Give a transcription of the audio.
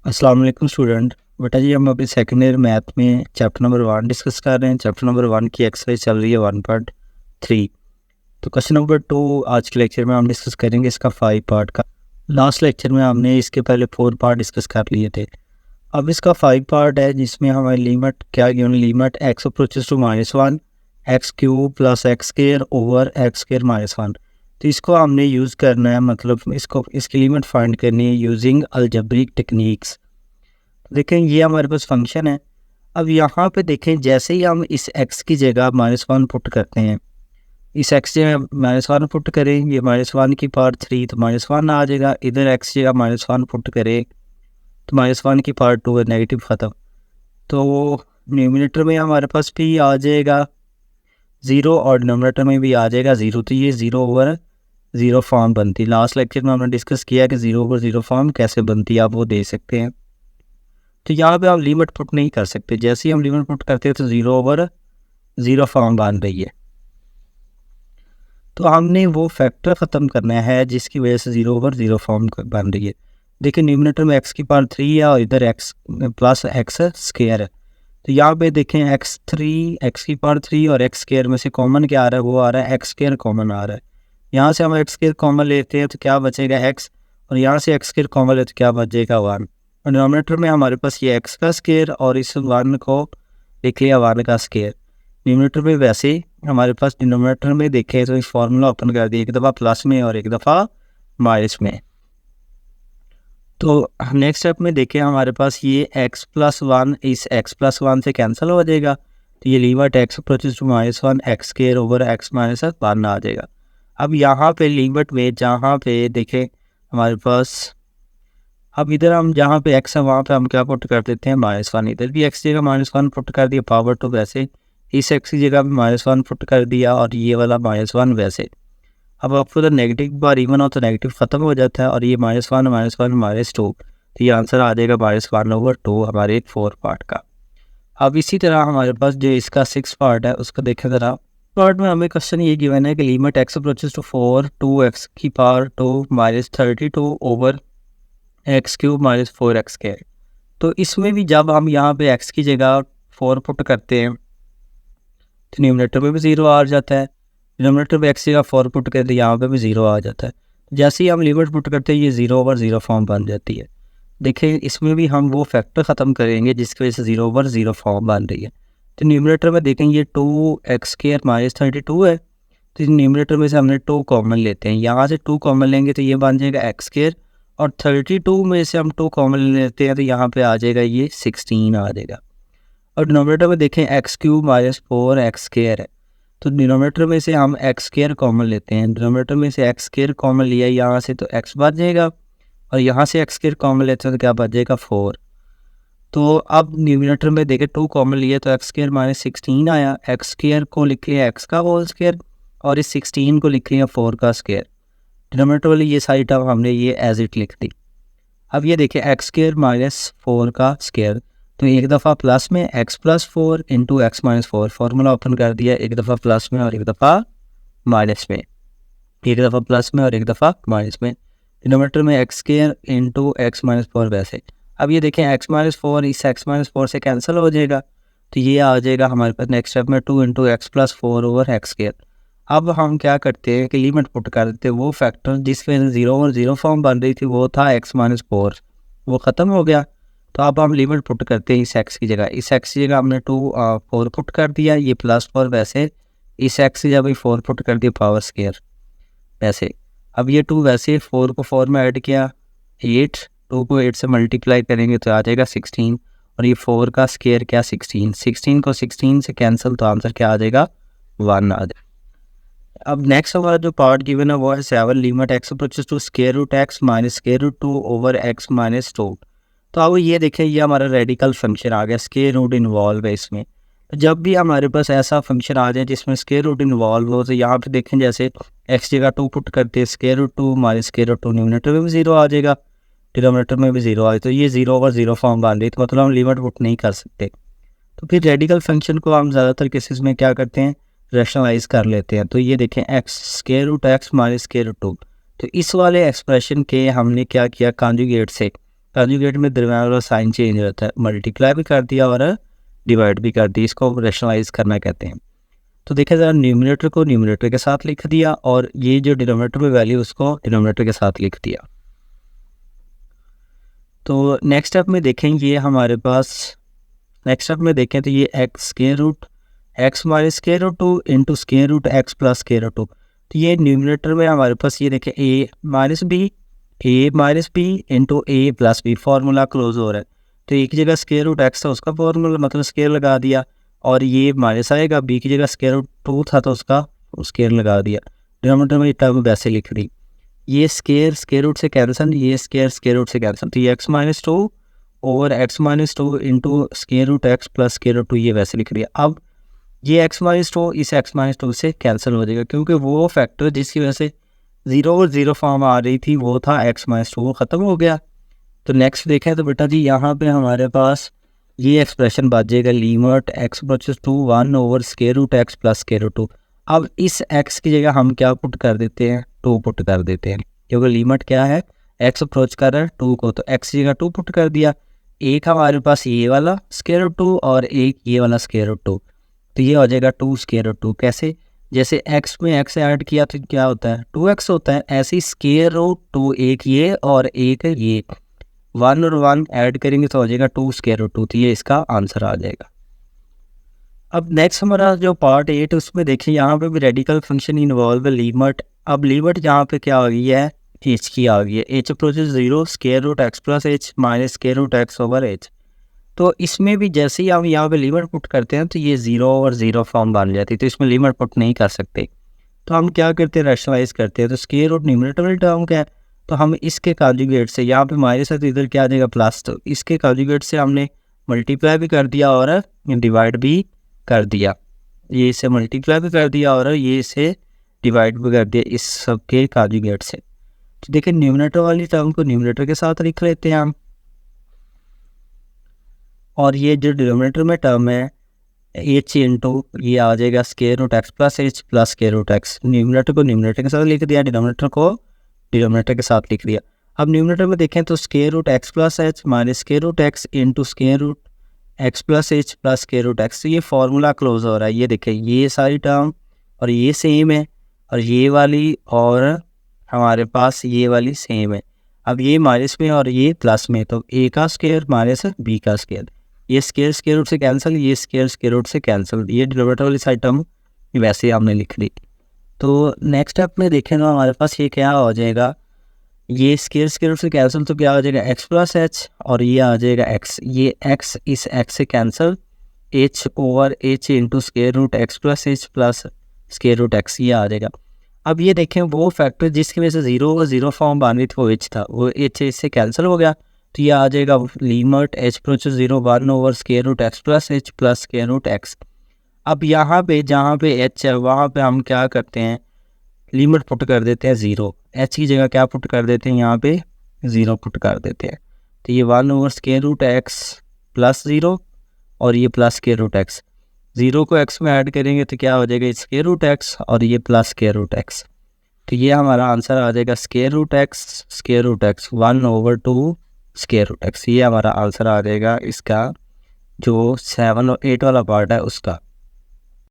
अस्सलाम वालेकुम स्टूडेंट। बेटा जी, हम अभी सेकंड ईयर मैथ में चैप्टर नंबर 1 डिस्कस कर रहे हैं। चैप्टर नंबर 1 की एक्सरसाइज चल रही है 1.3। तो क्वेश्चन नंबर 2 आज के लेक्चर में हम डिस्कस करेंगे इसका 5 पार्ट का। लास्ट लेक्चर में हमने इसके पहले 4 पार्ट डिस्कस कर लिए थे। अब इसका 5 पार्ट है जिसमें हमारी लिमिट क्या given, limit x approaches to -1 x cube plus x square over x square -1। तो इसको हमने यूज़ करना है, मतलब इसकी लिमिट फाइंड करनी है यूजिंग अलजेब्रिक टेक्निक्स। देखें ये हमारे पास फंक्शन है। अब यहाँ पे देखें जैसे ही हम इस x की जगह -1 पुट करते हैं, इस x जगह -1 पुट करें, ये -1 की पावर 3 तो -1 आ जाएगा। इधर x जगह -1 पुट करें तो -1 की पावर 2 है, नेगेटिव ख़त्म। तो न्यूमिनेटर में हमारे पास भी आ जाएगा 0 और डिनोमिनेटर में भी आ जाएगा 0। तो ये 0 ओवर 0 फॉर्म बनती है। लास्ट लेक्चर में हमने डिस्कस किया कि 0 ओवर 0 फॉर्म कैसे बनती है, आप वो दे सकते हैं। तो यहाँ पे हम लिमिट पुट नहीं कर सकते। जैसे ही हम लिमिट पुट करते हैं तो 0 ओवर 0 फॉर्म बन रही है। तो हमने वो फैक्टर ख़त्म करना है जिसकी वजह से 0 ओवर 0 फॉर्म बन रही है। देखिए न्यूमिनेटर में x की पावर 3 है और इधर x प्लस एक्स स्क्वायर है। तो यहाँ पे देखें x की पावर 3 और एक्स स्क्वायर में से कॉमन क्या आ रहा है, वो आ रहा है एक्स स्क्वायर कॉमन आ रहा है। यहाँ से हम एक्स स्क्वायर कॉमन लेते हैं तो क्या बचेगा x, और यहाँ से एक्स स्क्वायर कॉमन लेते तो क्या बचेगा 1। और डिनोमिनेटर में हमारे पास ये x का स्क्वायर और इस 1 को लिख लिया 1 का स्क्वायर। न्यूमिनेटर में वैसे ही हमारे पास डिनोमिनेटर में देखें तो इस फार्मूला ओपन कर दिया, एक दफ़ा प्लस में और एक दफ़ा माइनस में। तो नेक्स्ट स्टेप में देखें हमारे पास ये x+1 इस x+1 से कैंसिल हो जाएगा। तो ये limit x approaches to -1 x square over x minus 1 आ जाएगा। अब यहाँ पे लिमिट में जहाँ पे देखें हमारे पास, अब इधर हम जहाँ पे x है वहाँ पे हम क्या पुट कर देते हैं -1। इधर भी x जगह -1 पुट कर दिया, पावर 2 वैसे इस x की जगह -1 पुट कर दिया और ये वाला -1 वैसे। अब आपको तो नेगेटिव बार इवन हो तो नेगेटिव ख़त्म हो जाता है और ये -1 -2। तो ये आंसर आ जाएगा -1 ओवर 2 हमारे 4 पार्ट का। अब इसी तरह हमारे पास जो इसका 6 पार्ट है उसको देखें ज़रा। पार्ट में हमें क्वेश्चन ये गिवन है कि limit x approaches to 4 2x की power 2 -32 over x cube -4x square. तो इसमें भी जब हम यहाँ पे x की जगह 4 पुट करते हैं तो न्यूमिनेटर में भी 0 आ जाता है। डिनोमिनेटर पे x जगह 4 पुट करते हैं, यहाँ पे भी 0 आ जाता है। जैसे ही हम लिमिट पुट करते हैं ये 0 ओवर 0 फॉर्म बन जाती है। देखें इसमें भी हम वो फैक्टर ख़त्म करेंगे जिसकी वजह से 0 ओवर 0 फॉर्म बन रही है। तो न्यूमिनेटर में देखें ये 2x² -32 है। तो न्यूमिनेटर में से हमने 2 कॉमन लेते हैं, यहाँ से 2 कॉमन लेंगे तो ये बन जाएगा x²। और 32 में से हम 2 कॉमन लेते हैं तो यहाँ पे आ जाएगा ये 16 आ जाएगा। और डिनोमिनेटर में देखें x³ -4x स्क्वायर है। तो डिनोमिनेटर में से हम एक्स स्क्वायर कॉमन लेते हैं, डिनोमिनेटर में से एक्स स्क्वायर कॉमन लिया यहाँ से तो x बच जाएगा और यहाँ से एक्स स्क्वायर कॉमन लेते हैं तो क्या बच जाएगा 4। तो अब न्यूमिनेटर में देखें 2 कॉमन लिए तो एक्स स्क्वायर -16 आया। एक्स स्क्वायर को लिख लिया x का होल स्क्वायर और इस 16 को लिख लिया 4 का स्क्वायर। डिनोमिनेटर वाली ये सारी टर्म हमने ये एज इट लिख दी। अब ये देखिए x² -4 का स्क्वायर, तो एक दफ़ा प्लस में x+4 into x -4 formula open कर दिया, एक दफ़ा प्लस में और एक दफ़ा माइनस में, एक दफ़ा प्लस में और एक दफ़ा माइनस में। डिनोमिनेटर में x² इंटू एक्स -4 वैसे। अब ये देखें x -4 इस x -4 से कैंसिल हो जाएगा तो ये आ जाएगा हमारे पास नेक्स्ट स्टेप में 2 इंटू x+4 ओवर x²। अब हम क्या करते हैं कि लिमिट पुट कर देते हैं, वो फैक्टर जिस वजह से 0 ओवर 0 फॉर्म बन रही थी वो था x -4, वो ख़त्म हो गया। तो अब हम लिमिट पुट करते हैं इस x की जगह, इस x की जगह हमने 4 पुट कर दिया, ये +4 वैसे इस x की जगह 4 पुट कर दिया पावर स्क्वायर वैसे। अब ये 2 वैसे 4 को 4 में ऐड किया 8, 2 को 8 से मल्टीप्लाई करेंगे तो आ जाएगा 16 और ये 4 का स्क्वायर क्या 16 को 16 से कैंसिल तो आंसर क्या आ जाएगा 1 आ जाएगा। अब नेक्स्ट हमारा जो पार्ट गिवन है वो है 7 limit x approaches to square root x minus square root 2 over x -2। तो अब ये देखें ये हमारा रेडिकल फंक्शन आ गया, स्क्वायर रूट इन्वॉल्व है इसमें। तो जब भी हमारे पास ऐसा फंक्शन आ जाए जिसमें स्क्वायर रूट इन्वॉल्व हो तो यहाँ पे देखें जैसे x जगह 2 पुट करते हैं square root 2 minus square root 2, numerator में भी 0 आ जाएगा, डिनोमिनेटर में भी 0 आ जाए। तो ये 0 ओवर 0 फॉर्म बन रही, तो मतलब हम लिमिट पुट नहीं कर सकते। तो फिर रेडिकल फंक्शन को हम ज़्यादातर केसेस में क्या करते हैं रैशनलाइज कर लेते हैं। तो ये देखें x square root x minus square root 2, तो इस वाले एक्सप्रेशन के हमने क्या किया कॉन्जुगेट से कॉन्जुगेट में दरम्यान वाला साइन चेंज होता है, मल्टीप्लाई भी कर दिया और डिवाइड भी कर दी, इसको रैशनलाइज करना कहते हैं। तो देखिए ज़रा न्यूमरेटर को न्यूमरेटर के साथ लिख दिया और ये जो डिनोमिनेटर में वैल्यू उसको डिनोमिनेटर के साथ लिख दिया। तो नेक्स्ट स्टेप में देखेंगे ये हमारे पास, नेक्स्ट स्टेप में देखें तो ये x square root x minus square root 2 into square root x plus square root 2। तो ये न्यूमरेटर में हमारे पास ये देखें A minus B into A plus B, formula close हो रहा है। तो एक जगह स्क्वायर रूट एक्स था उसका फार्मूला मतलब स्क्वायर लगा दिया, और ये माइनस आएगा, बी की जगह स्क्वायर रूट 2 था तो उसका स्क्वायर लगा दिया। डिनोमिनेटर में टर्म वैसे लिख दी, ये स्क्वायर रूट से कैंसिल, ये स्क्वायर रूट से कैंसिल, तो ये x minus 2 over x minus 2 into square root x plus square root 2 ये वैसे लिख दिया। अब ये एक्स माइनस 2 इस एक्स माइनस 2 से कैंसिल हो जाएगा, क्योंकि वो फैक्टर जिसकी वजह से 0 और 0 फॉर्म आ रही थी वो था एक्स माइनस 2, वो ख़त्म हो गया। तो नेक्स्ट देखें तो बेटा जी यहाँ पे हमारे पास ये एक्सप्रेशन बच जाएगा, limit x approaches to 1 over square root x plus square root 2। अब इस एक्स की जगह हम क्या पुट कर देते हैं, 2 पुट कर देते हैं, क्योंकि लिमिट क्या है, एक्स अप्रोच कर रहा है 2 को, तो एक्स की जगह 2 पुट कर दिया। एक हमारे पास ये वाला स्क्वायर रूट 2 और एक ये वाला स्क्वायर रूट 2, तो ये हो जाएगा 2 स्क्वायर रूट 2। कैसे, जैसे x में x ऐड किया तो क्या होता है 2x होता है, ऐसे ही स्क्वायर रूट 2 एक ये और एक ये, 1 और 1 ऐड करेंगे तो हो जाएगा 2 स्क्वायर रूट 2, तो ये इसका आंसर आ जाएगा। अब नेक्स्ट हमारा जो पार्ट 8 उसमें देखिए यहाँ पे भी रेडिकल फंक्शन इन्वॉल्व लिमिट। अब लिमिट यहाँ पे क्या आ गई है, h की आ गई है, h approaches 0 square root x plus h minus square root x over h. तो इसमें भी जैसे ही हम यहाँ पे लिमिट पुट करते हैं तो ये 0 और 0 फॉर्म बन जाती है, तो इसमें लिमिट पुट नहीं कर सकते। तो हम क्या करते हैं, रैशनलाइज करते हैं। तो स्क्वायर रूट न्यूमरेटर वाली टर्म क्या है, तो हम इसके कॉन्जुगेट से, यहाँ पे माइनस है तो इधर क्या आ जाएगा प्लस, तो इसके कॉन्जुगेट से हमने मल्टीप्लाई भी कर दिया और डिवाइड भी कर दिया, ये इसे मल्टीप्लाई भी कर दिया और ये इसे डिवाइड भी कर दिया इस सब के कॉन्जुगेट से। तो देखिए न्यूमरेटर वाली टर्म को न्यूमरेटर के साथ लिख लेते हैं हम, और ये जो डिनोमिनेटर में टर्म है एच इंटू ये आ जाएगा square root x plus h plus square root x. Numerator को न्यूमरेटर के साथ लिख दिया, डिनोमिनेटर को डिनोमिनेटर के साथ लिख दिया। अब न्यूमरेटर में देखें तो square root x plus h minus square root x into square root x plus h plus square root x. तो ये फार्मूला क्लोज हो रहा है, ये देखें ये सारी टर्म और ये सेम है, और ये वाली और हमारे पास ये वाली सेम है। अब ये माइनस में और ये प्लस में, तो ए का स्क्वायर माइनस बी का स्क्वायर, ये स्क्वायर रूट से कैंसिल, ये स्क्वायर रूट से कैंसिल, ये डिनोमिनेटर वाली साइड टर्म वैसे हमने लिख ली। तो नेक्स्ट स्टेप में देखें तो हमारे पास ये क्या हो जाएगा, ये स्क्वायर रूट से कैंसिल तो क्या हो जाएगा एक्स प्लस एच, और ये आ जाएगा एक्स, ये एक्स इस एक्स से cancel, h over h into square root x plus h plus square root x, ये आ जाएगा। अब ये देखें वो फैक्टर जिसकी वजह से 0 और 0 फॉर्म बन रही थी वो एच था, वो एच इससे कैंसिल हो गया, तो ये आ जाएगा limit h approaches 0 1 over square root x plus h plus square root x. अब यहाँ पे जहाँ पे एच है वहाँ पे हम क्या करते हैं, लिमिट पुट कर देते हैं 0, एच की जगह क्या पुट कर देते हैं, यहाँ पे 0 पुट कर देते हैं। तो ये 1 over square root x plus 0 और ये प्लस स्क्वायर रूट एक्स, 0 को x में ऐड करेंगे तो क्या हो जाएगा स्क्वायर रूट एक्स और ये प्लस स्क्वायर रूट एक्स। तो ये हमारा आंसर आ जाएगा square root x 1 over 2 square root x. ये हमारा आंसर आ जाएगा इसका जो 7 और 8 वाला पार्ट है उसका।